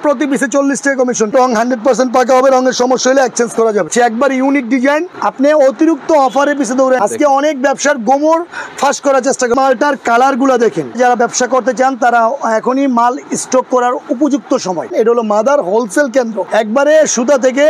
প্রতি পিসে 40 টাকা কমিশন। রং 100% পাকা হবে, রঙের সমস্যা হলে এক্সচেঞ্জ করা যাবে। একবার ইউনিক ডিজাইন, আপনি অতিরিক্ত অফারে পিছে দৌড়ে আজকে অনেক ব্যবসার গোমর ফাঁস করার চেষ্টা করেন। মালটার কালার গুলা দেখেন, যারা ব্যবসা করতে চান তারা এখনই মাল স্টক করার উপযুক্ত সময়। এটা হলো মাদার হোলসেল কেন্দ্র। একবারে সুতা থেকে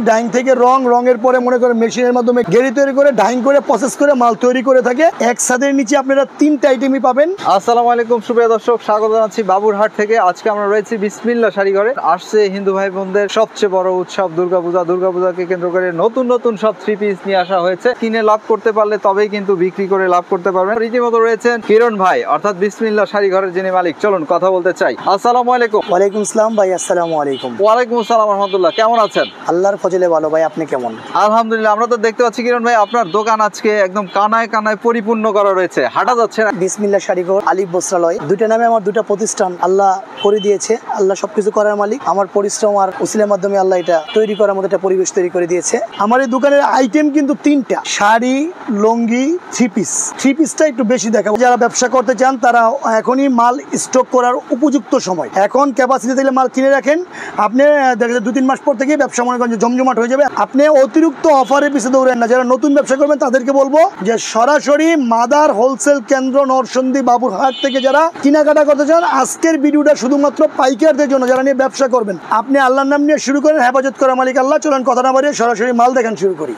ডাইং থেকে রঙের পরে মনে করেন মেশিনের মাধ্যমে গেড়ি তৈরি করে ডাইং করে প্রসেস করে মাল তৈরি করে থাকে। এক ছাদের নিচে আপনারা 3টা আইটেমই পাবেন। আসসালামু আলাইকুম সুপ্রিয় দর্শক, স্বাগত জানাচ্ছি বাবুরহাট থেকে। আজকে আমরা রয়েছি বিসমিল্লাহ শাড়িঘরে। আসছে হিন্দু ভাই বোনদের সবচেয়ে বড় উৎসব দুর্গাপূজা। দুর্গাপূজাকে কেন্দ্র করে নতুন সব 3 পিস নিয়ে আসা হয়েছে। কিনে লাভ করতে পারলে তবেই কিন্তু বিক্রি করে লাভ করতে পারবেন। রীতিমতো রয়েছেন কিরণ ভাই, অর্থাৎ বিসমিল্লাহ শাড়িঘরের যিনি মালিক। চলুন কথা বলতে চাই। আসসালামু আলাইকুম। ওয়ালাইকুম আসসালাম ভাই। আসসালামু আলাইকুম। ওয়ালাইকুম আসসালাম রাহমাতুল্লাহ। কেমন আছেন? আল্লাহর ফজলে ভালো ভাই, আপনি কেমন? আলহামদুলিল্লাহ। আমরা তো দেখতে পাচ্ছি কিরণ ভাই, আপনার দোকান আজকে একদম কানায় পরিপূর্ণ করা রয়েছে, হাঁটা যাচ্ছে না। বিসমিল্লাহ শাড়িঘর, আলিফ বস্ত্রালয়, দুইটা নামে আমার দুটা প্রতিষ্ঠান আল্লাহ করে দিয়েছে। আল্লাহ সবকিছু করার মালিক। আমার পরিশ্রম আর উসিলার মাধ্যমে আল্লাহ এটা তৈরি করার মতো একটা পরিবেশ তৈরি করে দিয়েছে। আমার এই দোকানের আইটেম কিন্তু 3টা, শাড়ি, লুঙ্গি, 3 পিসটা একটু বেশি দেখাবো। যারা ব্যবসা করতে চান তারা এখনই মাল স্টক করার উপযুক্ত সময়। এখন ক্যাপাসিটি থেকে মাল কিনে রাখেন, আপনি দেখা যায় 2-3 মাস পর থেকে ব্যবসা মনে করেন জমজমাট হয়ে যাবে। আপনি অতিরিক্ত অফারে পিছিয়ে দৌড়েন না। যারা নতুন ব্যবসা করবেন তাদেরকে বলবো যে সরাসরি মাদার হোলসেল কেন্দ্র নরসিংদী বাবুরহাট থেকে যারা কেনাকাটা করতে চান, আজকের ভিডিওটা শুধুমাত্র পাইকারদের জন্য, যারা নিয়ে ব্যবসা করবেন। আপনি আল্লাহর নাম নিয়ে শুরু করেন, হেফাজত করা মালিক আল্লাহ। চলেন কথা না বাড়িয়ে সরাসরি মাল দেখান শুরু করি।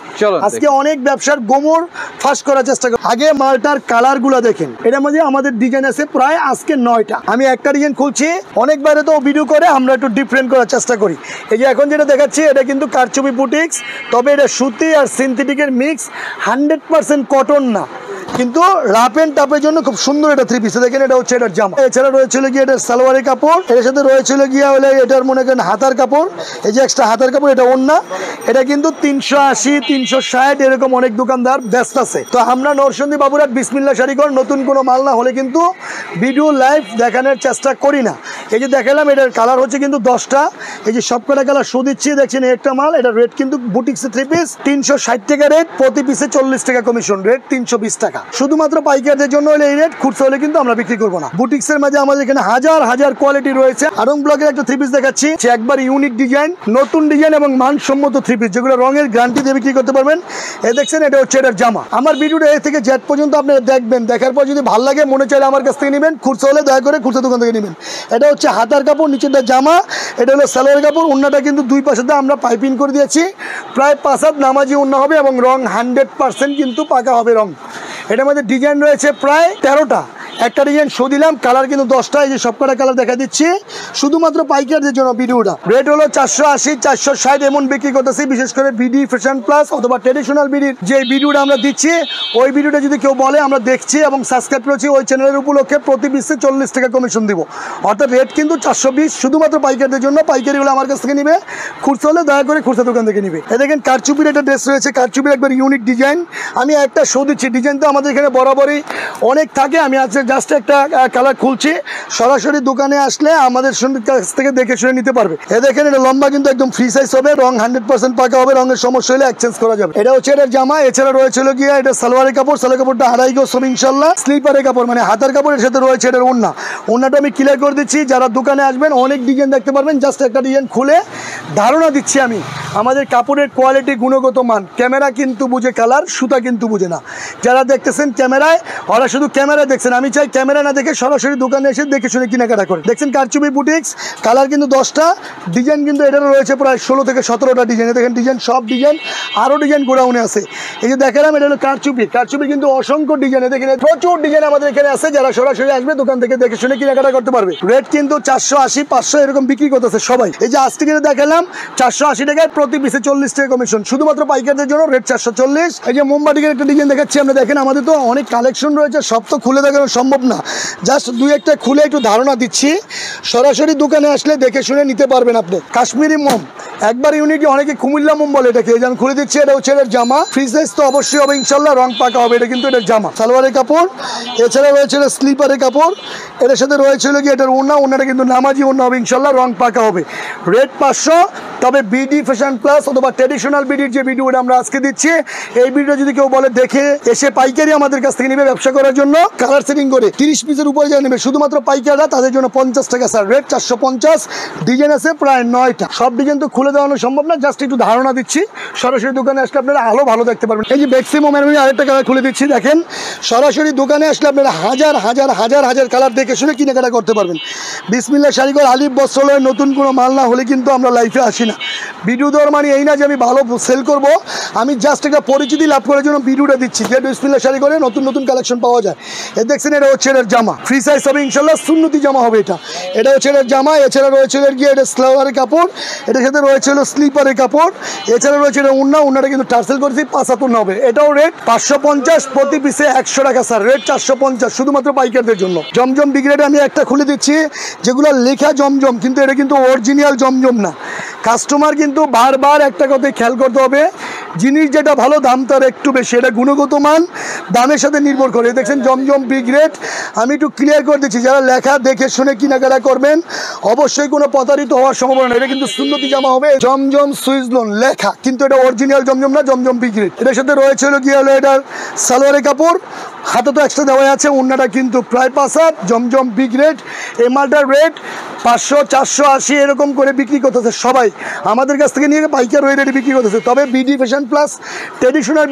আজকে অনেক ব্যবসার গোমর ফাঁস করার চেষ্টা করি। আগে মালটার কালার গুলা দেখেন। এটার মধ্যে আমাদের ডিজাইন আছে প্রায় আজকে 9টা। আমি একটা ডিজাইন খুলছি, অনেক বাইরে তো ভিডিও করে আমরা একটু ডিফারেন্ট করার চেষ্টা করি। এই যে এখন যেটা দেখাচ্ছি এটা কিন্তু কারচুপি বুটিক্স, তবে এটা সুতি আর সিনথেটিকের মিক্স, 100% কটন না, কিন্তু রাফ এন্ড টাপের জন্য খুব সুন্দর এটা 3 পিস। দেখেন এটা হচ্ছে এটার জামা। এছাড়া রয়েছিল গিয়ে এটার সালোয়ারের কাপড়, এর সাথে রয়েছিল গিয়ে হলে এটার মনে করেন হাতার কাপড়। এই যে এক্সট্রা হাতার কাপড়, এটা ওড়না। এটা কিন্তু 380, 360 এরকম অনেক দোকানদার ব্যস্ত আছে। তো আমরা নরসিংদী বাবুরহাট বিসমিল্লাহ শাড়িঘর নতুন কোনো মাল না হলে কিন্তু ভিডিও লাইভ দেখানোর চেষ্টা করি না। এই যে দেখালাম, এটার কালার হচ্ছে কিন্তু 10টা। এই যে সবকটা কালার শো দিচ্ছি, দেখছেন একটা মাল। এটা রেট কিন্তু বুটিক্সে 3 পিস 360 টাকা রেট, প্রতি পিসে 40 টাকা কমিশন, রেট 320 টাকা। শুধুমাত্র পাইকারদের জন্য হলে এই রেট, খুচরা হলে কিন্তু আমরা বিক্রি করবো না। বুটিক্সের মাঝে আমাদের এখানে হাজার কোয়ালিটি রয়েছে। আরং ব্লকের একটা 3 পিস দেখাচ্ছি, একবার ইউনিক ডিজাইন, নতুন ডিজাইন এবং মানসম্মত 3 পিস, যেগুলো রঙের গ্যারান্টি দিয়ে বিক্রি করতে পারবেন। এই দেখছেন এটা হচ্ছে এটার জামা। আমার ভিডিওটা এ থেকে জেড পর্যন্ত আপনারা দেখবেন, দেখার পর যদি ভালো লাগে মনে চাইলে আমার কাছ থেকে নেবেন, খুচরা হলে দয়া করে খুচরা দোকান থেকে নেবেন। এটা হচ্ছে হাতার কাপড়, নিচেরটা জামা। এটা হলো সালোয়ার কাপড়। ওড়নাটা কিন্তু 2 পাশে আমরা পাইপিং করে দিয়েছি, প্রায় 5 হাত নামাজি ওড়না হবে এবং রং 100% কিন্তু পাকা হবে রং। এটার মধ্যে ডিজাইন রয়েছে প্রায় 13টা। একটা ডিজাইন শো দিলাম, কালার কিন্তু 10টা। এই যে সবকটা কালার দেখা দিচ্ছি, শুধুমাত্র পাইকারদের জন্য ভিডিওটা। রেট হলো 480, 460 এমন বিক্রি করতেছি। বিশেষ করে বিডি ফ্যাশন প্লাস অথবা ট্রেডিশনাল বিডির যে ভিডিওটা আমরা দিচ্ছি, ওই ভিডিওটা যদি কেউ বলে আমরা দেখছি এবং সাবস্ক্রাইব করেছি, ওই চ্যানেলের উপলক্ষে প্রতি পিসে 40 টাকা কমিশন দিব। অর্থাৎ রেট কিন্তু 420, শুধুমাত্র পাইকারদের জন্য। পাইকারি হলে আমার কাছ থেকে নিবে, খুচরা হলে দয়া করে খুচরা দোকান থেকে নিবে। এই দেখেন কারচুপির একটা ড্রেস রয়েছে, কারচুপির একবার ইউনিক ডিজাইন। আমি একটা শো দিচ্ছি, ডিজাইন তো আমাদের এখানে বরাবরই অনেক থাকে। আমি আজকে জাস্ট একটা কালার খুলছি, সরাসরি দোকানে আসলে আমাদের কাছ থেকে দেখে শুনে নিতে পারবে। এ দেখেন এটা লম্বা কিন্তু একদম ফ্রি সাইজ হবে, রং 100% পাকা হবে, রঙের সমস্যা হলে এক্সচেঞ্জ করা যাবে। এটা হচ্ছে এটার জামা। এছাড়া রয়েছিল গিয়ে এটা সালোয়ারের কাপড়, সালোয়ার কাপড়টা 2.5 গজ হবে ইনশাল্লাহ। স্লিপারের কাপড় মানে হাতার কাপড়, এর সাথে রয়েছে এটার ওড়না। ওড়নাটা আমি ক্লিয়ার করে দিচ্ছি, যারা দোকানে আসবেন অনেক ডিজাইন দেখতে পারবেন। জাস্ট একটা ডিজাইন খুলে ধারণা দিচ্ছি আমি আমাদের কাপড়ের কোয়ালিটি, গুণগত মান। ক্যামেরা কিন্তু বুঝে কালার, সুতা কিন্তু বুঝে না। যারা দেখতেছেন ক্যামেরায়, ওরা শুধু ক্যামেরায় দেখছেন। আমি চাই ক্যামেরা না দেখে সরাসরি দোকানে এসে দেখে শুনে কেনাকাটা করে। দেখছেন কারচুপি বুটিক্স, কালার কিন্তু 10টা। ডিজাইন কিন্তু এটারও রয়েছে প্রায় 16 থেকে 17টা ডিজাইন। দেখেন ডিজাইন, সব ডিজাইন, আরও ডিজাইন গোডাউনে আছে। এই যে দেখালাম এটা হলো কারচুপি। কারচুপি কিন্তু অসংখ্য ডিজাইন, দেখেন প্রচুর ডিজাইন আমাদের এখানে আছে। যারা সরাসরি আসবে দোকান থেকে দেখে শুনে কেনাকাটা করতে পারবে। রেট কিন্তু 480, 500 এরকম বিক্রি করতেছে সবাই। এই যে আজকে যেটা দেখালাম 480 টাকায়, প্রতি পিসে 40 টাকা কমিশন, শুধুমাত্র পাইকারদের জন্য রেট 440। এই যে মোমবাটিকের একটা ডিজাইন দেখাচ্ছি আমরা, দেখেন আমাদের তো অনেক কালেকশন রয়েছে, সব তো খুলে দেখানো সম্ভব না। জাস্ট 2-1টা খুলে একটু ধারণা দিচ্ছি, সরাসরি দোকানে আসলে দেখে শুনে নিতে পারবেন আপনি। কাশ্মীরি মোম একবার ইউনিটি, অনেকে কুমিল্লা মোম বলে এটাকে, যেমন খুলে দিচ্ছি। এটা হচ্ছে এটার জামা, ফ্রি সাইজ তো অবশ্যই হবে ইনশাল্লাহ, রং পাকা হবে। এটা কিন্তু এটার জামা, সালোয়ারের কাপড়। এছাড়া রয়েছে এটা স্লিপারের কাপড়, এটার সাথে রয়েছিল কি এটার ওড়না। ওড়নাটা কিন্তু নামাজি ওড়না হবে ইনশাল্লাহ, রং পাকা হবে। রেট 500, তবে বিডি ফ্যাশন প্লাস অথবা ট্র্যাডিশনাল বিডির যে ভিডিওটা আমরা আজকে দিচ্ছি, এই ভিডিও যদি কেউ বলে দেখে এসে পাইকারি আমাদের কাছ থেকে নেবে ব্যবসা করার জন্য, কালার সেটিং করে 30 পিসের উপরে যা নেবে শুধুমাত্র পাইকাররা, তাদের জন্য 50 টাকা স্যার রেট 450। ডিজাইন আছে প্রায় 9টা, সব ডিজাইন তো খুলে দেওয়ানো সম্ভব না, জাস্ট একটু ধারণা দিচ্ছি। সরাসরি দোকানে আসলে আপনারা আলো ভালো দেখতে পারবেন। এই যে ম্যাক্সিমাম আমি আরেকটা কালার খুলে দিচ্ছি, দেখেন সরাসরি দোকানে আসলে আপনারা হাজার হাজার হাজার হাজার কালার দেখে শুনে কেনাকাটা করতে পারবেন। বিসমিল্লাহ শাড়িঘর আলিফ বস্ত্রালয় নতুন কোনো মাল না হলে কিন্তু আমরা লাইফে আসি না। ভিডিও দেওয়ার মানে এই না যে আমি ভালো সেল করব, আমি জাস্ট একটা পরিচিতি লাভ করার জন্য ভিডিওটা দিচ্ছি যে বিসমিল্লাহ শাড়িঘরে নতুন নতুন কালেকশন পাওয়া যায়। এই দেখছেন এটা হচ্ছে এর জামা, ফ্রি সাইজ হবে ইনশাল্লাহ, সুন্নতি জামা হবে এটা হচ্ছে এর জামা। এছাড়া রয়েছে এর গিয়ে এটা স্লাভারের কাপড়, এটার সাথে রয়েছে হলো স্লিপারের কাপড়। এছাড়া রয়েছে এটা উন্নাটা কিন্তু টার্সেল করেছি 5 হবে, এটাও রেট 550, প্রতি পিসে 100 টাকা স্যার রেট 450 শুধুমাত্র পাইকারদের জন্য। জমজম বিগ্রেডে আমি একটা খুলে দিচ্ছি, যেগুলো লেখা জমজম কিন্তু এটা কিন্তু অরিজিনাল জমজম না। কাস্টমার কিন্তু বারবার একটা কথাই খেয়াল করতে হবে, জিনিস যেটা ভালো দাম তার একটু বেশি, এটা গুণগত মান দামের সাথে নির্ভর করে। দেখছেন জমজম বিগ রেট, আমি একটু ক্লিয়ার করে দিচ্ছি, যারা লেখা দেখে শুনে কেনাকাটা করবেন অবশ্যই কোনো প্রতারিত হওয়ার সম্ভাবনা নেই। এটা কিন্তু সুন্নতি জামা হবে, জমজম সুইজলন লেখা, কিন্তু এটা অরিজিনাল জমজম না, জমজম বিগ রেট। এটার সাথে রয়েছে হলো গিয়ে হলো এটার সালোয়ারের কাপড়, হাতে তো এক্সট্রা দেওয়া আছে, ওন্নাটা কিন্তু প্রায় 5 হাত, জমজম বিগ রেট। এই মালটার রেট 500, 480 এরকম করে বিক্রি করতেছে সবাই, আমাদের কাছ থেকে নিয়ে পাইকার রেটে বিক্রি করতেছে। তবে বিডি ফ্যাশন প্লাস ট্র্যাডিশনাল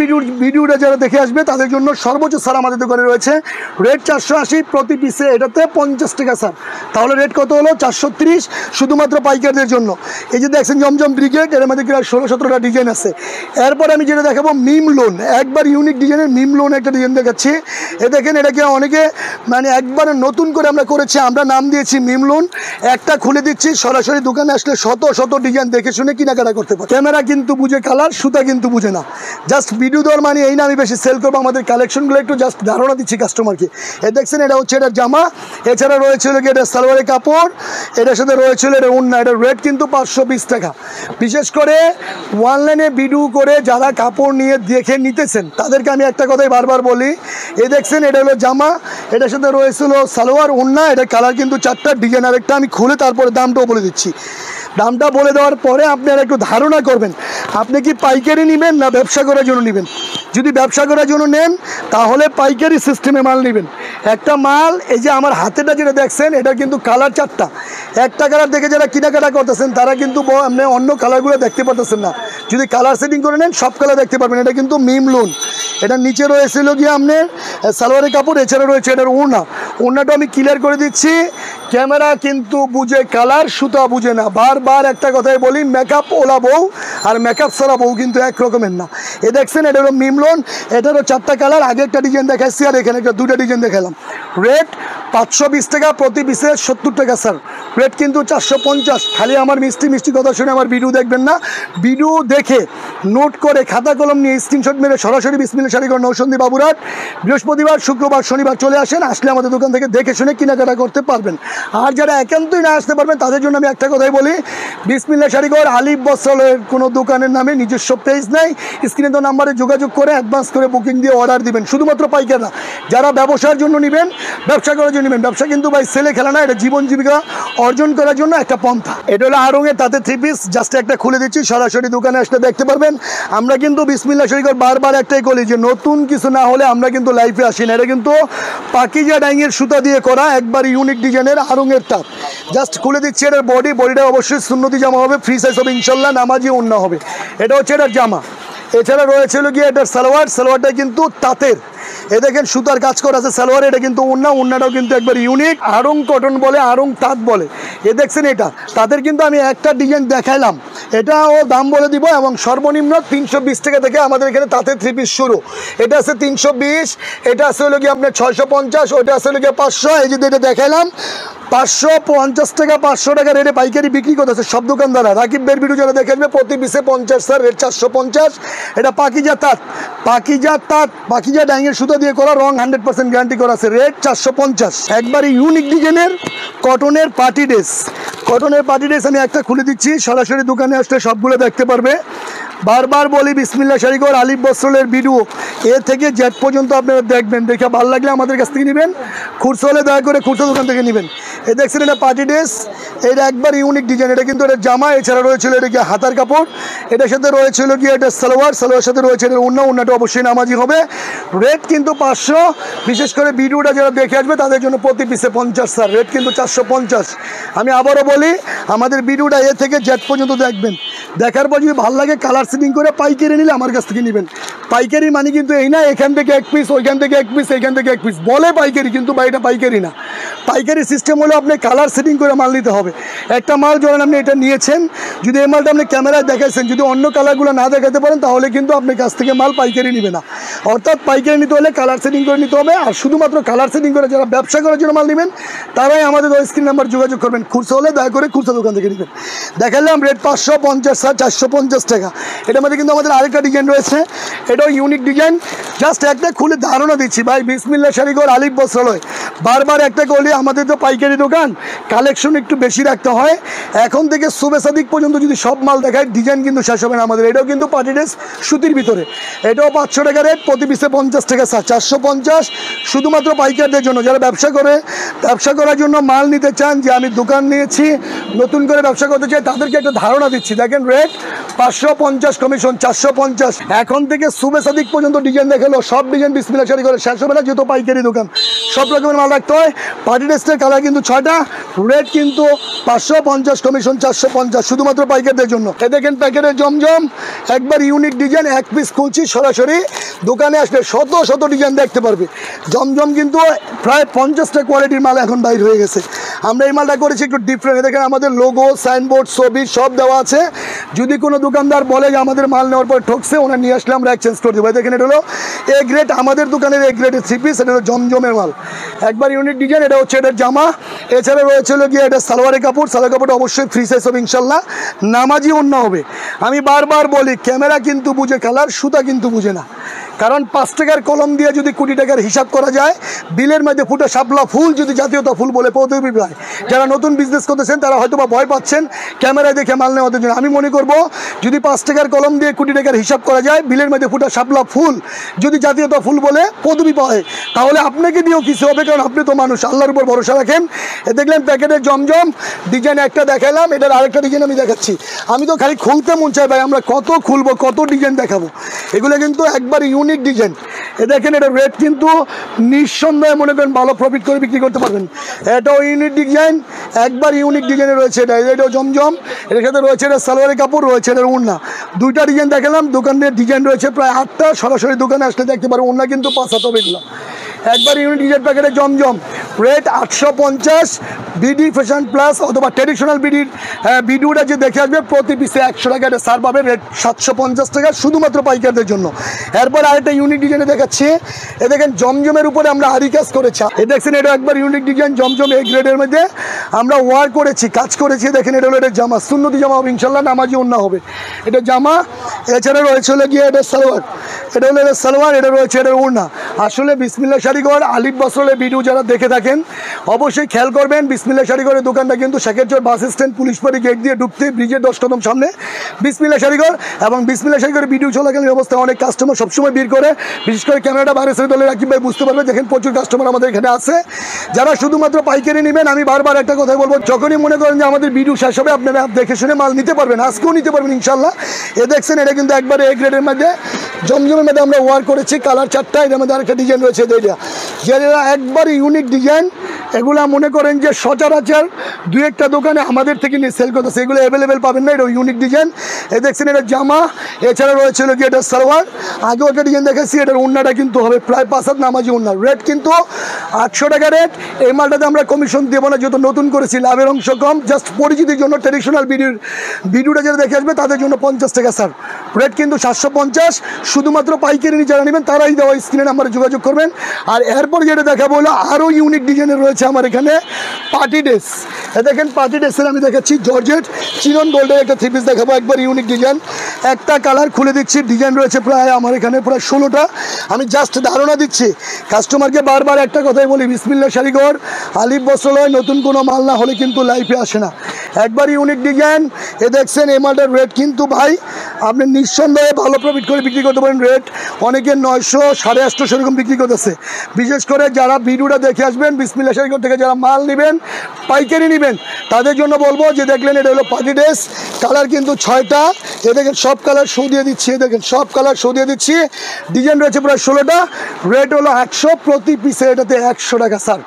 ভিডিওটা যারা দেখে আসবে তাদের জন্য সর্বোচ্চ ছাড় আমাদের দোকানে রয়েছে, রেট 480, প্রতি পিসে এটাতে 50 টাকা স্যার। তাহলে রেট কত হলো 430 শুধুমাত্র পাইকারদের জন্য। এই যে দেখছেন জমজম ব্রিগেড, এর মধ্যে 16-17টা ডিজাইন আছে। এরপর আমি যেটা দেখাবো মিম লোন, একবার ইউনিক ডিজাইনের মিম লোন একটা ডিজাইন দেখাচ্ছি। এ দেখেন এটাকে অনেকে মানে একবার নতুন করে আমরা করেছি, আমরা নাম দিয়েছি মিম লোন। একটা খুলে দিচ্ছি, সরাসরি দোকানে আসলে শত শত ডিজাইন দেখে শুনে কেনাকাটা করতে পারে। ক্যামেরা কিন্তু বুঝে কালার, সুতা কিন্তু বুঝে না। জাস্ট ভিডিও দেওয়ার মানে এই না আমি বেশি সেল করবো, আমাদের কালেকশনগুলো একটু জাস্ট ধারণা দিচ্ছি কাস্টমারকে। এ দেখছেন এটা হচ্ছে এটার জামা, এছাড়া রয়েছে এটা সালোয়ারের কাপড়, এটার সাথে রয়েছে এটা ওন্না। এটার রেট কিন্তু 520 টাকা। বিশেষ করে অনলাইনে ভিডিও করে যারা কাপড় নিয়ে দেখে নিতেছেন তাদেরকে আমি একটা কথাই বারবার বলি, এ দেখছেন এটা হলো জামা, এটার সাথে রয়েছিল সালোয়ার ওন্না, এটার কালার কিন্তু 4টা, ডিজাইন আরেকটা আমি খুলে তারপরে দামটাও বলে দিচ্ছি। দামটা বলে দেওয়ার পরে আপনারা একটু ধারণা করবেন আপনি কি পাইকারি নেবেন না ব্যবসা করার জন্য নেবেন। যদি ব্যবসা করার জন্য নেন তাহলে পাইকারি সিস্টেমে মাল নেবেন। একটা মাল এই যে আমার হাতেটা যেটা দেখছেন এটা কিন্তু কালার 4টা, একটা কালার দেখে যারা কেনাকাটা করতেছেন তারা কিন্তু আপনি অন্য কালারগুলো দেখতে পারতেছেন না। যদি কালার সেটিং করে নেন সব কালার দেখতে পারবেন। এটা কিন্তু মিম লোন, এটা নিচে রয়েছিল গিয়ে আপনার সালোয়ারের কাপড়, এছাড়া রয়েছে এটার ওড়নাটা আমি ক্লিয়ার করে দিচ্ছি। ক্যামেরা কিন্তু বুঝে কালার, সুতা বুঝে না। বারবার একটা কথাই বলি, মেকআপ ওলা বউ আর মেকআপ ছাড়া বউ কিন্তু এক রকমের না। এ দেখছেন এটা হলো মিম লোন, এটারও 4টা কালার, আগে একটা ডিজাইন দেখাচ্ছি আর এখানে একটা 2টা ডিজাইন দেখালাম। রেট 520 টাকা, প্রতি পিসে 70 টাকা স্যার। রেট কিন্তু 450। খালি আমার মিষ্টি কথা শুনে আমার ভিডিও দেখবেন না, ভিডিও দেখে নোট করে খাতা কলম নিয়ে স্ক্রিনশট মেরে সরাসরি বিসমিল্লাহ শাড়িঘর নৌসন্দী বাবুরহাট বৃহস্পতিবার, শুক্রবার, শনিবার চলে আসেন, আসলে আমাদের দোকান থেকে দেখে শুনে কেনাকাটা করতে পারবেন। আর যারা একান্তই না আসতে পারবেন তাদের জন্য আমি একটা কথাই বলি, বিসমিল্লাহ শাড়িঘর আলিফ বস্ত্রালয়ের কোনো দোকানের নামে নিজস্ব পেজ নেই, স্ক্রিনে তো নাম্বারে যোগাযোগ করে অ্যাডভান্স করে বুকিং দিয়ে অর্ডার দিবেন। শুধুমাত্র পাইকাররা, যারা ব্যবসার জন্য নেবেন, ব্যবসা করার জন্য নেবেন, ব্যবসা কিন্তু ভাই ছেলে খেলা না, এটা জীবন জীবিকা অর্জন করার জন্য একটা পন্থা। এটা হলো আড়ংয়ে, তাতে 3 পিস, জাস্ট একটা খুলে দিচ্ছি, সরাসরি দোকানে আসলে দেখতে পারবেন। আমরা কিন্তু বিসমিল্লাহ শাড়িঘর বারবার একটাই বলি যে নতুন কিছু না হলে আমরা কিন্তু লাইফে আসি না। এটা কিন্তু পাকিজা ডাইংয়ের সুতা দিয়ে করা একবার ইউনিক ডিজাইনের আড়ংয়ের তাঁত। জাস্ট খুলে দিচ্ছি এটার বডিটা অবশ্যই সুন্নতি জামা হবে, ফ্রি সাইজ হবে ইনশাল্লাহ, নামাজি ওন্না হবে। এটা হচ্ছে এটার জামা, এছাড়া রয়েছে গিয়ে এটার সালোয়ারটা কিন্তু তাঁতের, এ দেখেন সুতার কাজ করা আছে সালোয়ার। এটা কিন্তু ওন্নাটাও কিন্তু একবার ইউনিক, আড়ং কটন বলে, আড়ং তাঁত বলে। এ দেখছেন এটা তাদের কিন্তু আমি একটা ডিজাইন দেখাইলাম, এটাও দাম বলে দিব, এবং সর্বনিম্ন 320 টাকা থেকে আমাদের এখানে তাঁতের 3 পিস শুরু। এটা আছে 320, এটা আছে হলো গিয়ে আপনার 650, ওইটা আছে হলো গিয়ে 500। এই যে এটা দেখাইলাম 550 টাকা, 500 টাকা রেটে পাইকারি বিক্রি করতেছে সব দোকানদাররা। রাকিব বের ভিডিও যারা দেখে আসবে প্রতি পিসে 50 স্যার, রেট 450। এটা পাকিজা তাঁত, পাকিজা ডাইংয়ের সুতা দিয়ে করা, রং 100% গ্যারান্টি করা আছে, রেট 450। একবারে ইউনিক ডিজাইনের কটনের পার্টি ড্রেস আমি একটা খুলে দিচ্ছি, সরাসরি দোকানে আসলে সবগুলো দেখতে পারবে। বারবার বলি বিসমিল্লাহ শাড়িঘর আলিফ বস্ত্রালয়ের ভিডিও এ থেকে জেড পর্যন্ত আপনারা দেখবেন, দেখে ভালো লাগলে আমাদের কাছ থেকে নেবেন, খুচরা হলে দয়া করে খুচরা দোকান থেকে নেবেন। এই দেখছেন এটা পার্টি ড্রেস, এটা একবার ইউনিক ডিজাইন। এটা কিন্তু এটা জামা, এছাড়া রয়েছিল এটা কি হাতার কাপড়, এটার সাথে রয়েছিল কি এটা সালোয়ার, সালোয়ার সাথে রয়েছে এটা ওড়না, ওড়নাটা অবশ্যই নামাজি হবে। রেট কিন্তু 500, বিশেষ করে ভিডিওটা যারা দেখে আসবে তাদের জন্য প্রতি পিসে 50 স্যার, রেট কিন্তু 450। আমি আবারও বলি আমাদের ভিডিওটা এ থেকে জেড পর্যন্ত দেখবেন, দেখার পর যদি ভালো লাগে কালার সেটিং করে পাইকারি নিলে আমার কাছ থেকে নেবেন। পাইকারি মানে কিন্তু এই না এখান থেকে এক পিস, ওইখান থেকে এক পিস, এইখান থেকে এক পিস বলে পাইকারি, কিন্তু বা এটা পাইকারি না। পাইকারি সিস্টেম হলো আপনি কালার সেটিং করে মাল নিতে হবে। একটা মাল যখন আপনি এটা নিয়েছেন, যদি এই মালটা আপনি ক্যামেরায় দেখাইছেন, যদি অন্য কালারগুলো না দেখাতে পারেন তাহলে কিন্তু আপনার কাছ থেকে মাল পাইকারি নেবে না। অর্থাৎ পাইকারি নিতে হলে কালার সেটিং করে নিতে হবে। আর শুধুমাত্র কালার সেটিং করে যারা ব্যবসা করার জন্য মাল নেবেন তারাই আমাদের ওই স্ক্রিন নাম্বার যোগাযোগ করবেন। খুচরা হলে দয়া করে খুচরা দোকান থেকে নেবেন। দেখালাম রেট 550 স্যার, 450 টাকা। এটার মধ্যে কিন্তু আমাদের আরেকটা ডিজাইন রয়েছে, এটাও ইউনিক ডিজাইন। জাস্ট একটা খুলে ধারণা দিচ্ছি ভাই, বিসমিল্লাহ শাড়িঘর আলিফ বস্ত্রালয়, বারবার একটা বলি আমাদের তো পাইকারি দোকান, কালেকশন একটু বেশি রাখতে হয়। এখন থেকে সুবে সাদিক পর্যন্ত যদি সব মাল দেখায় ডিজাইন কিন্তু শেষ হবে না আমাদের। এটাও কিন্তু পার্টি ড্রেস সুতির ভিতরে, এটাও 500 টাকা রেট, প্রতি পিসে 50 টাকা স্যার, 450 শুধুমাত্র পাইকারদের জন্য। যারা ব্যবসা করে, ব্যবসা করার জন্য মাল নিতে চান, যে আমি দোকান নিয়েছি নতুন করে ব্যবসা করতে চাই, তাদেরকে একটা ধারণা দিচ্ছি। দেখেন রেট 550, কমিশন 450। এখন থেকে সুবে সাদিক পর্যন্ত ডিজাইন দেখালো, সব ডিজাইন বিসমিল্লাহ শাড়ি করে শেষ হবে না, যেহেতু পাইকারি দোকান সব রকমের মাল রাখতে হয়। পার্টি ড্রেসের কালার কিন্তু 6টা, রেট কিন্তু 550, কমিশন 450 শুধুমাত্র পাইকারদের জন্য। এ দেখেন প্যাকেটের জমজম, একবার ইউনিক ডিজাইন, এক পিস খুলছি, সরাসরি দোকানে আসলে শত শত ডিজাইন দেখতে পারবে। জমজম কিন্তু প্রায় 50টা কোয়ালিটির মাল এখন বাইর হয়ে গেছে। আমরা এই মালটা করেছি একটু ডিফারেন্ট। দেখেন আমাদের লোগো, সাইনবোর্ড, ছবি সব দেওয়া আছে। যদি কোনো দোকানদার বলে যে আমাদের মাল নেওয়ার পর ঠকছে, ওনার নিয়ে আসলে আমরা এক্সচেঞ্জ করে দেবো। দেখেন এটা হলো এ গ্রেড, আমাদের দোকানের এ গ্রেডের 3 পিস, এটা হলো জমজমের মাল, একবার ইউনিক ডিজাইন। এটা হচ্ছে এটার জামা, এছাড়া রয়েছে গিয়ে এটা সালোয়ারের কাপড়, সালোয়ার কাপড়টা অবশ্যই ফ্রি সাইজ হবে ইনশাল্লাহ, নামাজি ওড়না হবে। আমি বারবার বলি ক্যামেরা কিন্তু বুঝে কালার, সুতা কিন্তু বুঝে না। কারণ 5 টাকার কলম দিয়ে যদি কোটি টাকার হিসাব করা যায়, বিলের মধ্যে ফুটা শাপলা ফুল যদি জাতীয়তা ফুল বলে পদবি পায়। যারা নতুন বিজনেস করতেছেন তারা হয়তো বা ভয় পাচ্ছেন ক্যামেরায় দেখে মাল নেওয়ার জন্য। আমি মনে করব যদি 5 টাকার কলম দিয়ে কোটি টাকার হিসাব করা যায়, বিলের মধ্যে ফুটা শাপলা ফুল যদি জাতীয়তা ফুল বলে পদবি পায়, তাহলে আপনাকে দিয়েও কিছু হবে, কারণ আপনি তো মানুষ, আল্লাহর উপর ভরসা রাখেন। এ দেখলেন প্যাকেটের জমজম ডিজাইন একটা দেখালাম, এটার আরেকটা ডিজাইন আমি দেখাচ্ছি। আমি তো খালি খুলতে মন চাই ভাই, আমরা কত খুলবো, কত ডিজাইন দেখাবো। এগুলো কিন্তু একবার ইউনিক ডিজাইন। এ দেখেন এটা রেট কিন্তু নিঃসন্দেহে মনে করেন ভালো প্রফিট করে বিক্রি করতে পারবেন। এটাও ইউনিক ডিজাইন, একবার ইউনিক ডিজাইনে রয়েছে এটা, এটাও জমজম। এর সাথে রয়েছে এটা সালোয়ারের কাপড়, রয়েছে এটার ওড়না। 2টা ডিজাইন দেখালাম, দোকানের ডিজাইন রয়েছে প্রায় 8টা, সরাসরি দোকানে আসলে দেখতে পারবো। ওড়না কিন্তু 5 হাত হবে এগুলো। একবার ইউনিক ডিজাইন প্যাকেটে জমজম, রেট 850। বিডি ফ্যাশন প্লাস অথবা ট্রেডিশনাল বিডির ভিডিওটা যে দেখে আসবে প্রতি পিসে 100 টাকা এটা সার পাবে, রেট 750 টাকা শুধুমাত্র পাইকারদের জন্য। এরপর আরেকটা ইউনিক ডিজাইনে দেখাচ্ছি। এ দেখেন জমজমের উপরে আমরা আরি কাজ করেছি। এ দেখছেন এটা একবার ইউনিক ডিজাইন, জমজম এই গ্রেডের মধ্যে আমরা ওয়ার করেছি, কাজ করেছি। দেখেন এটা হলো এটা জামা, সুন্নতি জামা হবে ইনশাল্লাহ, নামাজি ওড়না হবে। এটা জামা, এছাড়া রয়েছে হলো গিয়ে এটা সালোয়ার, এটা হলো এটা সালোয়ার, এটা রয়েছে এটা ওড়না। আসলে বিসমিল্লাহ শাড়িঘর আলিফ বস্ত্রালয় ভিডিও যারা দেখে থাকেন অবশ্যই খেয়াল করবেন, বিসমিল্লাহ শাড়িঘরের দোকানটা কিন্তু শেখেরচর বাস স্ট্যান্ড পুলিশ পাড়ি গেট দিয়ে ঢুকতে ব্রিজের 10 কদম সামনে বিসমিল্লাহ শাড়িঘর। এবং বিসমিল্লাহ শাড়িঘরের ভিডিও চলাকালীন অবস্থায় অনেক কাস্টমার সবসময় ভিড় করে, বিশেষ করে ক্যামেরাটা বাইরে ছেড়ে দলে রাখি ভাই বুঝতে পারবে। দেখেন প্রচুর কাস্টমার আমাদের এখানে আছে। যারা শুধুমাত্র পাইকারি নেবেন, আমি বারবার একটা কথা বলবো, যখনই মনে করেন যে আমাদের ভিডিও শেষ হবে আপনারা দেখে শুনে মাল নিতে পারবেন, আজকেও নিতে পারবেন ইনশাল্লাহ। এ দেখছেন এটা কিন্তু একবারে এ গ্রেডের মধ্যে জমজমের মধ্যে আমরা ওয়ার করেছি, কালার 4টা। এর মধ্যে আরেকটা ডিজাইন রয়েছে এটা, যেটা একবার ইউনিক ডিজাইন। এগুলা মনে করেন যে সচরাচর 2-1টা দোকানে আমাদের থেকে নিয়ে সেল করতেছে, এগুলো অ্যাভেলেবেল পাবেন না। এটা ইউনিক ডিজাইন। এ দেখছেন এটা জামা, এছাড়া রয়েছিল কি এটা সালোয়ার। আগেও একটা ডিজাইন দেখাচ্ছি, এটার ওড়নাটা কিন্তু হবে প্রায় 5 হাত নামাজি ওড়না, রেট কিন্তু 800 টাকা রেট। এই মালটাতে আমরা কমিশন দেবো না, যেহেতু নতুন করেছি, লাভের অংশ কম, জাস্ট পরিচিতির জন্য। ট্রেডিশনাল ভিডিওটা যারা দেখে আসবে তাদের জন্য 50 টাকা স্যার, রেট কিন্তু 750। শুধুমাত্র পাইকারি যারা নেবেন তারাই দেওয়া স্ক্রিনে নাম্বারে যোগাযোগ করবেন। আর এরপর যেটা দেখাবো হলো আরও ইউনিক ডিজাইনের রয়েছে আমার এখানে পার্টি ড্রেস। দেখেন পার্টি ড্রেসের আমি দেখাচ্ছি জর্জেট চিনন গোল্ডের একটা 3 পিস দেখাবো, একবার ইউনিক ডিজাইন। একটা কালার খুলে দিচ্ছি, ডিজাইন রয়েছে প্রায় আমার এখানে প্রায় 16টা। আমি জাস্ট ধারণা দিচ্ছি কাস্টমারকে, বারবার একটা কথাই বলি, বিসমিল্লাহ শাড়িঘর আলিফ বস্ত্রালয় নতুন কোনো মাল না হলে কিন্তু লাইফে আসে না। একবার ইউনিক ডিজাইন। এ দেখছেন এই মালটার রেট কিন্তু ভাই আপনি নিঃসন্দেহে ভালো প্রফিট করে বিক্রি করতে পারেন। রেট অনেকে 900, 850 এরকম বিক্রি করতেছে। বিশেষ করে যারা ভিডিওটা দেখে আসবেন বিসমিল্লাহ শাড়ি ঘর থেকে, যারা মাল নেবেন পাইকারি নেবেন, তাদের জন্য বলবো যে দেখলেন এটা হলো পার্টি ড্রেস, কালার কিন্তু 6টা। এ দেখেন সব কালার শো দিয়ে দিচ্ছি, দেখেন সব কালার শো দিয়ে দিচ্ছি। ডিজাইন রয়েছে প্রায় 16টা। রেট হলো 100 প্রতি পিসে, এটাতে 100 টাকা স্যার।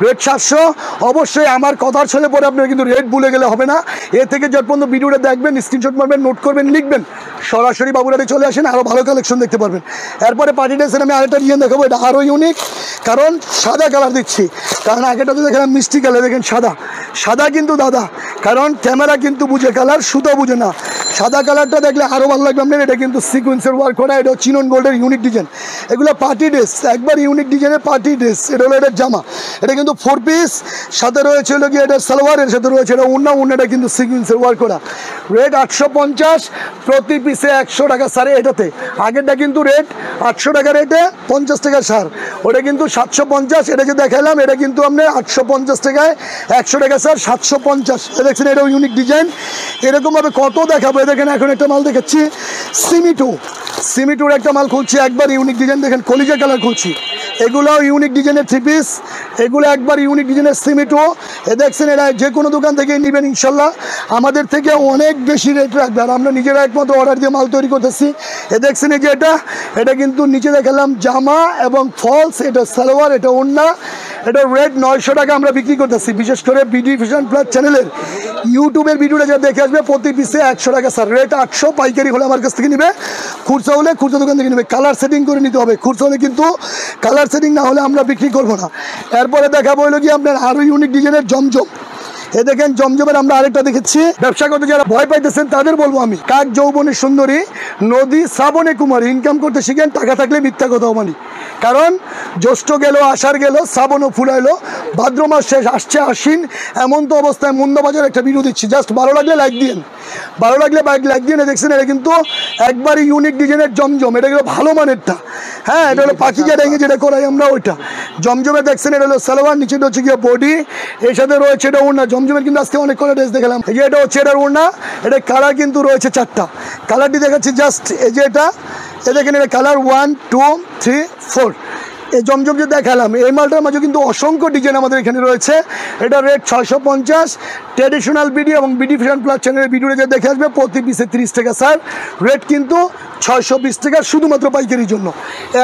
রেট 700। অবশ্যই আমার কথার ছেলে পরে আপনারা কিন্তু রেট ভুলে গেলে হবে না। এর থেকে যত পর্যন্ত ভিডিওটা দেখবেন, স্ক্রিনশট মারবেন, নোট করবেন, লিখবেন, সরাসরি বাবুরাটে চলে আসেন, আরও ভালো কালেকশন দেখতে পারবেন। এরপরে পার্টি ড্রেসের আমি আরেকটা ডিজাইন দেখাবো, এটা আরও ইউনিক, কারণ সাদা কালার দিচ্ছি। কারণ আগেটাতে দেখলাম মিষ্টি কালার, দেখেন সাদা। সাদা কিন্তু দাদা, কারণ ক্যামেরা কিন্তু বুঝে কালার, সুতো বুঝে না। সাদা কালারটা দেখলে আরও ভালো লাগবে আপনার। এটা কিন্তু সিকোয়েন্সের ওয়ার্ক করা, এটা চিনন গোল্ডের ইউনিক ডিজাইন। এগুলো পার্টি ড্রেস, একবার ইউনিক ডিজাইনের পার্টি ড্রেস। এটা হলো এটার জামা, এটা কিন্তু 4 পিস, সাথে রয়েছে হলো গিয়ে এটা সালোয়ারের সাথে রয়েছে এটা উন্নাটা কিন্তু সিকোয়েন্সের ওয়ার্ক করা। রেট 850 প্রতি পিসে 100 টাকা স্যার। এটাতে আগেরটা কিন্তু রেট 800 টাকা, রেটে 50 টাকা সার। ওটা কিন্তু 750, এটা যে দেখালাম এটা কিন্তু আপনার 850 টাকায় 100 টাকা স্যার, 750। দেখছেন এটাও ইউনিক ডিজাইন। এরকমভাবে কত দেখাবো। দেখেন এখন একটা মাল দেখাচ্ছি, সিমিটুর একটা মাল খুলছি, একবার ইউনিক ডিজাইন। দেখেন কলিজা কালার খুলছি, এগুলোও ইউনিক ডিজাইনের 3 পিস, এগুলো একবার ইউনিক ডিজাইনের সিমিটু। দেখছেন এরা যে কোনো দোকান থেকে নেবেন ইনশাল্লাহ আমাদের থেকে অনেক বেশি রেট রাখবে, আর আমরা নিজেরা একমাত্র অর্ডার দিয়ে মাল তৈরি করতেছি। দেখছেন এই যে এটা কিন্তু নিচে দেখালাম জামা এবং ফলস, এটা সালোয়ার, এটা ওড়না। এটা রেট 900 টাকা আমরা বিক্রি করতেছি। বিশেষ করে বিডি ফ্যাশন প্লাস চ্যানেলের ইউটিউবের ভিডিওটা যা দেখে আসবে প্রতি পিসে 100 টাকা স্যার। রেট 800, পাইকারি হলে আমার কাছ থেকে নেবে, খুচরা হলে খুচরা দোকান থেকে নেবে। কালার সেটিং করে নিতে হবে, খুচরা হলে কিন্তু কালার সেটিং না হলে আমরা বিক্রি করবো না। এরপরে দেখাবো হলো কি আপনার আরও ইউনিক ডিজাইনের জমজম। এ দেখেন জমজমের আমরা আরেকটা দেখেছি। ব্যবসা করতে যারা ভয় পাইতেছেন তাদের বলবো আমি, কাক যৌবনে সুন্দরী, নদী শ্রাবণে কুমারী। ইনকাম করতে শিখেন, টাকা থাকলে মিথ্যা কথা মানি। কারণ জ্যৈষ্ঠ গেল, আষাঢ় গেল, শ্রাবণও ফুলাইলো, ভাদ্র মাস শেষ, আসছে আশ্বিন। এমন তো অবস্থায় মন্দবাজার একটা ভিডিও দিচ্ছি, জাস্ট ভালো লাগলে লাইক দিন, ভালো লাগলে লাইক দিয়ে। দেখছেন এটা কিন্তু একবারই ইউনিক ডিজাইনের জমজম, এটা হলো ভালো মানেরটা। হ্যাঁ, এটা হলো পাখিজা ডেঙ্গে যেটা করাই আমরা ওইটা জমজমে। দেখছেন এটা হলো সালোয়ার, নিচেটা হচ্ছে গিয়ে বডি, এর সাথে রয়েছে এটা ওড়না। জমজমের কিন্তু আজকে অনেক কটা ড্রেস দেখালাম। এই যে এটা হচ্ছে এটার ওড়না, এটা কালার কিন্তু রয়েছে 4টা। কালারটি দেখাচ্ছি জাস্ট, এই যে এটা দেখেন এটা কালার 1, 2, 3, 4। এই জমজম যে দেখালাম এই মালটার মাঝে কিন্তু অসংখ্য ডিজাইন আমাদের এখানে রয়েছে। এটা রেট 650। ট্র্যাডিশনাল বিডি এবং বিডি ফ্যাশন প্লাস চ্যানেলের ভিডিওটা যে দেখে আসবে প্রতি পিসে 30 টাকা স্যার। রেট কিন্তু 620 টাকা শুধুমাত্র পাইকারির জন্য।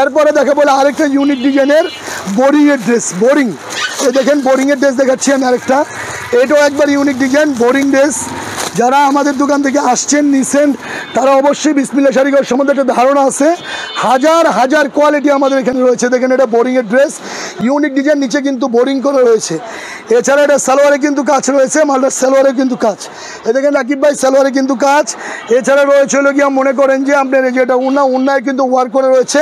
এরপরে দেখা বলে আরেকটা ইউনিক ডিজাইনের বোরিংয়ের ড্রেস, বোরিং। এই দেখেন বোরিংয়ের ড্রেস দেখাচ্ছি আমি আরেকটা, এটাও একবার ইউনিক ডিজাইন বোরিং ড্রেস। যারা আমাদের দোকান থেকে আসছেন নিছেন তারা অবশ্যই বিসমিল্লাহ শাড়ি ঘর সম্বন্ধে একটা ধারণা আছে। হাজার হাজার কোয়ালিটি আমাদের এখানে রয়েছে। দেখেন এটা বোরিংয়ের ড্রেস, ইউনিক ডিজাইন, নিচে কিন্তু বোরিং করে রয়েছে। এছাড়া এটা সালোয়ারে কিন্তু কাজ রয়েছে, মালটার সালোয়ারে কিন্তু কাজ। এ দেখেন রাকিব ভাই সালোয়ারে কিন্তু কাজ। এছাড়া রয়েছে হলো গিয়ে মনে করেন যে আপনার এই যে এটা উন্নায় কিন্তু ওয়ার্ক করে রয়েছে।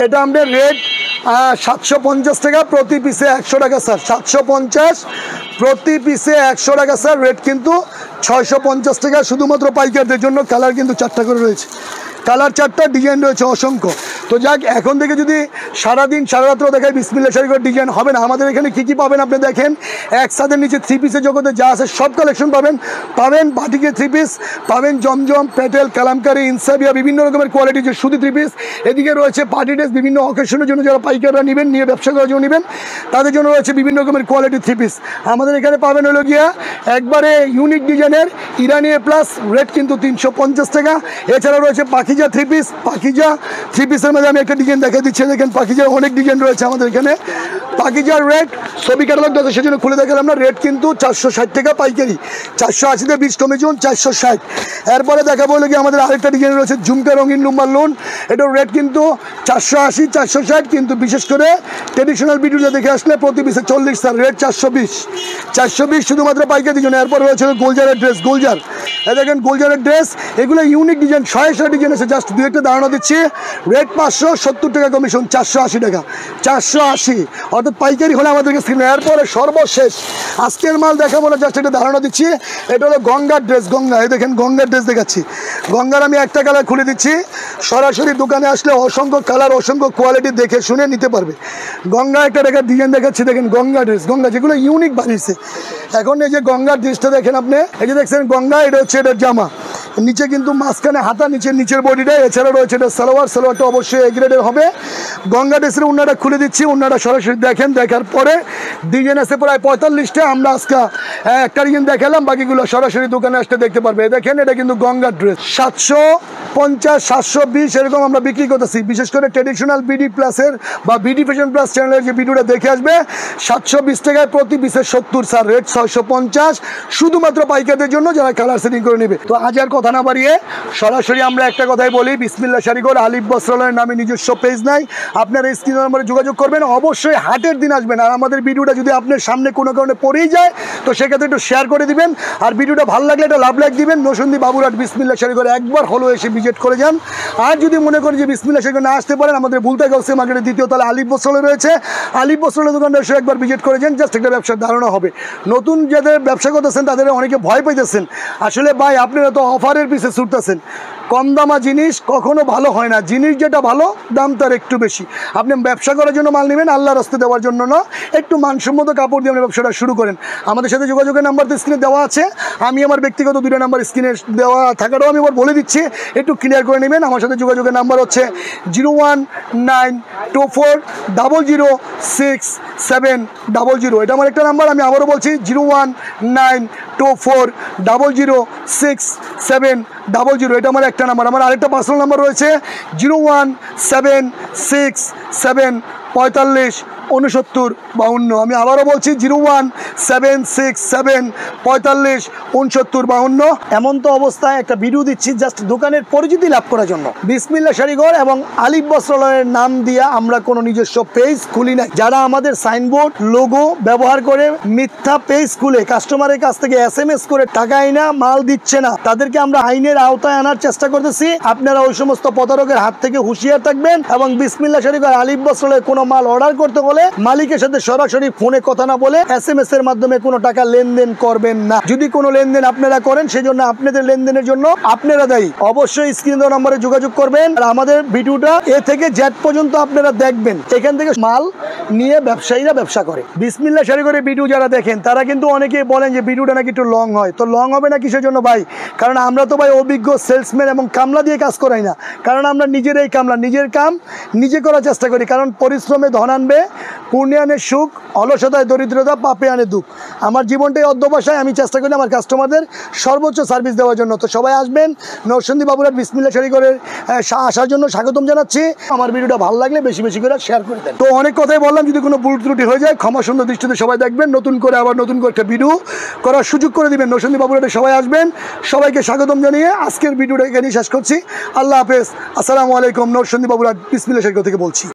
এটা আপনার রেট 750 টাকা প্রতি পিসে 100 টাকা স্যার। 750 প্রতি পিসে 100 টাকা স্যার। রেট কিন্তু 650 টাকা শুধুমাত্র পাইকারদের জন্য। কালার কিন্তু 4টা করে রয়েছে, কালার 4টা, ডিজাইন রয়েছে অসংখ্য। তো যাক, এখন থেকে যদি সারাদিন সারা রাত্র দেখায় বিসমিল্লাহ শাড়ি ঘর ডিজাইন হবে না। আমাদের এখানে কী কী পাবেন আপনি দেখেন, এক ছাদের নিচে 3 পিসের জগতে যা আছে সব কালেকশন পাবেন। বাটিকের 3 পিস পাবেন, জমজম, প্যাটেল, কালামকারি, ইনসাবিয়া, বিভিন্ন রকমের কোয়ালিটি যে সুতি 3 পিস। এদিকে রয়েছে পার্টি ড্রেস, বিভিন্ন অকেশনের জন্য যারা পাইকাররা নেবেন, নিয়ে ব্যবসা করার জন্য নেবেন, তাদের জন্য রয়েছে বিভিন্ন রকমের কোয়ালিটি 3 পিস। আমাদের এখানে পাবেন হলো গিয়া একবারে ইউনিক ডিজাইনের ইরানি প্লাস, রেট কিন্তু 350 টাকা। এছাড়া রয়েছে পাখিজা 3 পিস, পাখিজা 3 পিসের মধ্যে আমি একটা ডিজাইন দেখা দিচ্ছি। দেখেন পাখিজার অনেক ডিজাইন রয়েছে আমাদের এখানে। পাখিজার রেট ছবি ক্যাটালগ আছে সেজন্য খুলে দেখালাম না। রেট কিন্তু 460 টাকা পাইকারি, 480-তে 20 কমে জুন 460। এরপরে দেখা বলে কি আমাদের আরেকটা ডিজাইন রয়েছে ঝুমকা রঙিন লুম্বার লোন। এটার রেট কিন্তু 480, 460, কিন্তু বিশেষ করে ট্রেডিশনাল ভিডিওটা দেখে আসলে প্রতি পিসে 40 স্যার। রেট 420 শুধুমাত্র পাইকারির জন্য। এরপর রয়েছে গোলজারের ড্রেস, গোলজার। দেখেন গোলজারের ড্রেস, এগুলো ইউনিক ডিজাইন, 100 ডিজাইন আছে। জাস্ট দু একটা ধারণা দিচ্ছি। রেট 570 টাকা কমিশন, 480 টাকা, 480 অর্থাৎ পাইকারি হলে আমাদেরকে স্ক্রিনে। এরপরে সর্বশেষ আজকের মাল দেখাবো না, জাস্ট একটা ধারণা দিচ্ছি। এটা হলো গঙ্গার ড্রেস, গঙ্গা। এই দেখেন গঙ্গার ড্রেস দেখাচ্ছি। গঙ্গার আমি একটা কালার খুলে দিচ্ছি, সরাসরি দোকানে আসলে অসংখ্য কালার, অসংখ্য কোয়ালিটি দেখে শুনে নিতে পারবে। গঙ্গা একটা ডিজাইন দেখাচ্ছি, দেখেন গঙ্গা ড্রেস, গঙ্গা যেগুলো ইউনিক বানিয়েছে। এখন এই যে গঙ্গার ড্রেসটা দেখেন আপনি, এই যে দেখছেন গঙ্গা, এটা হচ্ছে এটার জামা। নিচে কিন্তু মাঝখানে হাতা, নিচের বডিটা। এছাড়া রয়েছে এটা সালোয়ারটা অবশ্যই এ গ্রেডের হবে। গঙ্গা ড্রেসের উন্নাটা খুলে দিচ্ছি, উন্নাটা সরাসরি দেখেন। দেখার পরে ডিজাইন আছে প্রায় 45টা। আমরা আজকে একটা ডিজাইন দেখালাম, বাকিগুলো সরাসরি দোকানে আসতে দেখতে পারবে। দেখেন এটা কিন্তু গঙ্গা ড্রেস 750, 720 এরকম আমরা বিক্রি করতেছি। বিশেষ করে ট্রেডিশনাল বিডি প্লাসের বা বিডি ফ্যাশন প্লাস চ্যানেলের যে ভিডিওটা দেখে আসবে, 720 টাকায় প্রতি পিসের 70 স্যার রেট 650, শুধুমাত্র পাইকারদের জন্য যারা কালার সেটিং করে নেবে। তো আজ আর কথা না বাড়িয়ে সরাসরি আমরা একটা কথাই বলি, বিসমিল্লাহ শাড়িঘর আলিফ বস্ত্রালয়ের নামে নিজস্ব পেজ নাই। আপনারা স্ক্রিন নম্বরে যোগাযোগ করবেন, অবশ্যই হাটের দিন আসবেন। আর আমাদের ভিডিওটা যদি আপনার সামনে কোনো কারণে পড়েই যায় তো সেক্ষেত্রে একটু শেয়ার করে দিবেন। আর ভিডিওটা ভালো লাগলে একটা লাভ লাইক দিবেন। নরসিংদী বাবুরহাট বিসমিল্লাহ শাড়িঘরে একবার হলো এসে ভিজিট করে যান। আর যদি মনে করেন যে বিসমিল্লাহ শাড়িঘর না আসতে পারেন, আমাদের ভুলতা গাউসে মার্কেটের দ্বিতীয় তলায় আলিফ বস্ত্রালয় রয়েছে, আলিফ বস্ত্রালয় দোকানটা এসে একবার ভিজিট করে যান। জাস্ট একটা ব্যবসার ধারণা হবে। নতুন যাদের ব্যবসা করতেছেন তাদের অনেকে ভয় পাইতেছেন। আসলে ভাই আপনারা তো অফারের পিছে ছুটতেছেন। কম দামা জিনিস কখনো ভালো হয় না। জিনিস যেটা ভালো দাম তার একটু বেশি। আপনি ব্যবসা করার জন্য মাল নেবেন, আল্লাহর রাস্তায় দেওয়ার জন্য না। একটু মানসম্মত কাপড় দিয়ে আপনি ব্যবসাটা শুরু করেন। আমাদের সাথে যোগাযোগের নাম্বার তো স্ক্রিনে দেওয়া আছে। আমি আমার ব্যক্তিগত 2টা নাম্বার স্ক্রিনে দেওয়া থাকাটাও আমি এবার বলে দিচ্ছি, একটু ক্লিয়ার করে নেবেন। আমার সাথে যোগাযোগের নাম্বার হচ্ছে 01924006700। এটা আমার একটা নাম্বার, আমি আবারও বলছি 01924006700। এটা আমার একটা নাম্বার। আমার আরেকটা পার্সোনাল নাম্বার রয়েছে 01767456952। আমি আবারও বলছি 01767456952। এমন তো অবস্থায় একটা ভিডিও দিচ্ছি জাস্ট দোকানের পরিচিতি লাভ করার জন্য। বিসমিল্লাহ শাড়িঘর এবং আলিফ বস্ত্রালয়ের নাম দিয়ে আমরা কোনো নিজস্ব পেজ খুলি না। যারা আমাদের সাইনবোর্ড লোগো ব্যবহার করে মিথ্যা পেজ খুলে কাস্টমারের কাছ থেকে SMS করে টাকা আইনা মাল দিচ্ছে না, তাদেরকে আমরা আইনের আওতায় আনার চেষ্টা করতেছি। আপনারা ওই সমস্ত প্রতারকের হাত থেকে হুঁশিয়ার থাকবেন। এবং বিসমিল্লাহ শাড়িঘর আলিফ বস্ত্রালয়ে কোনো মাল অর্ডার করতে হলে মালিকের সাথে সরাসরি ফোনে কথা না বলে SMS এর মাধ্যমে কোনো টাকা লেনদেন করবেন না। যদি কোনো লেনদেন আপনারা করেন সেজন্য আপনাদের লেনদেনের জন্য আপনারা দায়ী। অবশ্যই স্ক্রিন দেওয়া নম্বরে যোগাযোগ করবেন। আর আমাদের ভিডিওটা এ থেকে জেড পর্যন্ত আপনারা দেখবেন। এখান থেকে মাল নিয়ে ব্যবসায়ীরা ব্যবসা করে। বিসমিল্লাহ শাড়িঘরের ভিডিও যারা দেখেন তারা কিন্তু অনেকেই বলেন যে ভিডিওটা নাকি একটু লং হয়। তো লং হবে না কিসের জন্য ভাই? কারণ আমরা তো ভাই অভিজ্ঞ সেলসম্যান এবং কামলা দিয়ে কাজ করাই না। কারণ আমরা নিজেরাই কামলা, নিজের কাম নিজে করার চেষ্টা করি। কারণ পরিশ্রমে ধন আনবে, পুণ্যে আনে সুখ, অলসতায় দরিদ্রতা, পাপে আনে দুঃখ। আমার জীবনটাই অধ্যবসায়। আমি চেষ্টা করি আমার কাস্টমারদের সর্বোচ্চ সার্ভিস দেওয়ার জন্য। তো সবাই আসবেন নরসিংদী বাবুরহাট বিসমিল্লাহ শাড়িঘরের আসার জন্য স্বাগতম জানাচ্ছি। আমার ভিডিওটা ভালো লাগলে বেশি বেশি করে শেয়ার করে দেন। তো অনেক কথাই বললাম, যদি কোনো ভুল ত্রুটি হয়ে যায় ক্ষমা সুন্দর দৃষ্টিতে সবাই দেখবেন। নতুন করে একটা ভিডিও করার সুযোগ করে দিবেন। নরসিংদী বাবুরহাটে সবাই আসবেন। সবাইকে স্বাগতম জানিয়ে আজকের ভিডিওটা এখানেই শেষ করছি। আল্লাহ হাফেজ, আসসালামু আলাইকুম। নরসিংদী বাবুরহাট বিসমিল্লাহ শাড়িঘর থেকে বলছি।